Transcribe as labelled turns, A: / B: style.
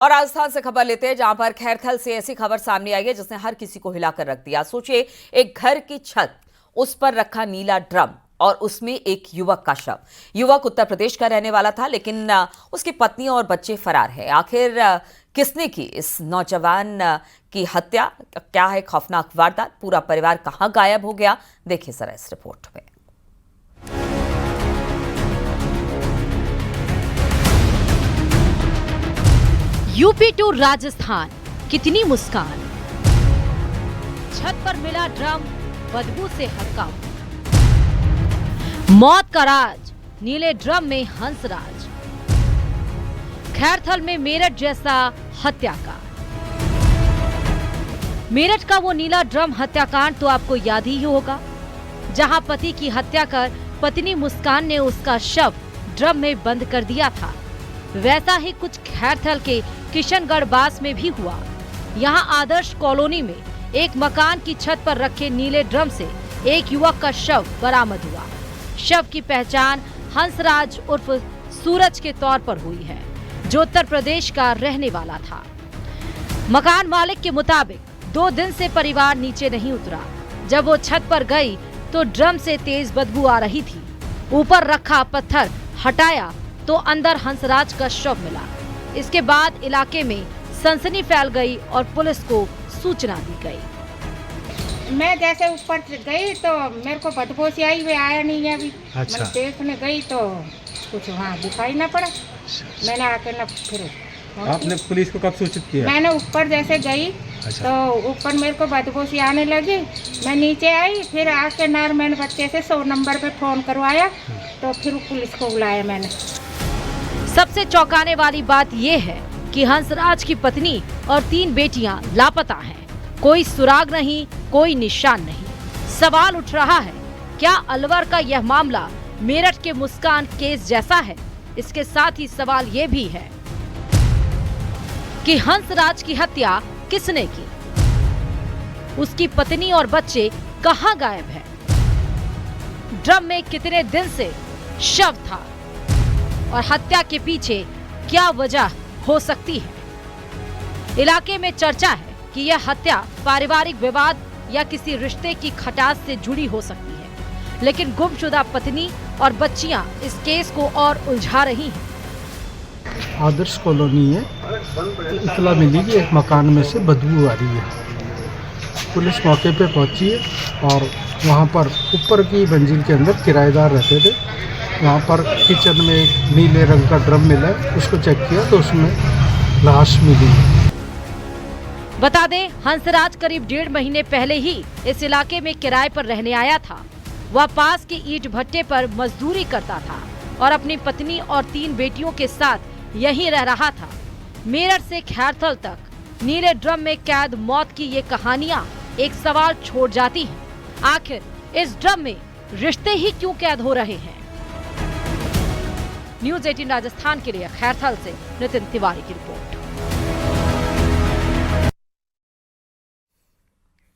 A: और राजस्थान से खबर लेते हैं, जहां पर खैरथल से ऐसी खबर सामने आई है जिसने हर किसी को हिलाकर रख दिया। सोचिए, एक घर की छत, उस पर रखा नीला ड्रम और उसमें एक युवक का शव। युवक उत्तर प्रदेश का रहने वाला था, लेकिन उसकी पत्नी और बच्चे फरार है। आखिर किसने की इस नौजवान की हत्या? क्या है खौफनाक वारदात? पूरा परिवार कहां गायब हो गया? देखिए जरा इस रिपोर्ट में।
B: यूपी टू राजस्थान, कितनी मुस्कान। छत पर मिला ड्रम, बदबू से हक्का। मौत का राज, नीले ड्रम में हंसराज। खैरथल में मेरठ जैसा हत्याकांड। मेरठ का वो नीला ड्रम हत्याकांड तो आपको याद ही होगा, जहां पति की हत्या कर पत्नी मुस्कान ने उसका शव ड्रम में बंद कर दिया था। वैसा ही कुछ खैरथल के किशनगढ़ बास में भी हुआ। यहाँ आदर्श कॉलोनी में एक मकान की छत पर रखे नीले ड्रम से एक युवक का शव बरामद हुआ। शव की पहचान हंसराज उर्फ सूरज के तौर पर हुई है, जो उत्तर प्रदेश का रहने वाला था। मकान मालिक के मुताबिक 2 दिन से परिवार नीचे नहीं उतरा। जब वो छत पर गई तो ड्रम से तेज बदबू आ रही थी। ऊपर रखा पत्थर हटाया तो अंदर हंसराज का शव मिला। इसके बाद इलाके में सनसनी फैल गई और पुलिस को सूचना दी गई।
C: मैं जैसे ऊपर गई तो मेरे को बदबू सी आई, वे आया नहीं है अभी।
D: अच्छा।
C: मैं देखने गई तो कुछ वहाँ दिखाई ना पड़ा। मैंने आके न फिर
D: आपने पुलिस को कब सूचित किया?
C: मैंने ऊपर जैसे गई
D: अच्छा।
C: तो ऊपर मेरे को बदबू सी आने लगी। मैं नीचे आई, फिर आके मैंने बच्चे से 100 नंबर पे फोन करवाया, तो फिर पुलिस को बुलाया मैंने।
B: सबसे चौंकाने वाली बात यह है कि हंसराज की पत्नी और 3 बेटियां लापता हैं। कोई सुराग नहीं, कोई निशान नहीं। सवाल उठ रहा है, क्या अलवर का यह मामला मेरठ के मुस्कान केस जैसा है? इसके साथ ही सवाल ये भी है कि हंसराज की हत्या किसने की? उसकी पत्नी और बच्चे कहां गायब हैं? ड्रम में कितने दिन से शव था और हत्या के पीछे क्या वजह हो सकती है? इलाके में चर्चा है कि यह हत्या पारिवारिक विवाद या किसी रिश्ते की खटास से जुड़ी हो सकती है, लेकिन गुमशुदा पत्नी और बच्चियां इस केस को और उलझा रही हैं।
E: आदर्श कॉलोनी है, इतला मिली कि एक मकान में से बदबू आ रही है। पुलिस मौके पे पहुंची है और वहां पर ऊपर की मंजिल के अंदर किराएदार रहते थे। वहाँ पर किचन में एक नीले रंग का ड्रम मिला, उसको चेक किया तो उसमें लाश मिली।
B: बता दें, हंसराज करीब 1.5 महीने पहले ही इस इलाके में किराए पर रहने आया था। वह पास के ईंट भट्टे पर मजदूरी करता था और अपनी पत्नी और 3 बेटियों के साथ यहीं रह रहा था। मेरठ से खैरथल तक न्नीले ड्रम में कैद मौत की ये कहानियां एक सवाल छोड़ जाती हैं। आखिर इस ड्रम में रिश्ते ही क्यों कैद हो रहे हैं? न्यूज़ 18 राजस्थान के लिए खैरथल से नितिन तिवारी की रिपोर्ट।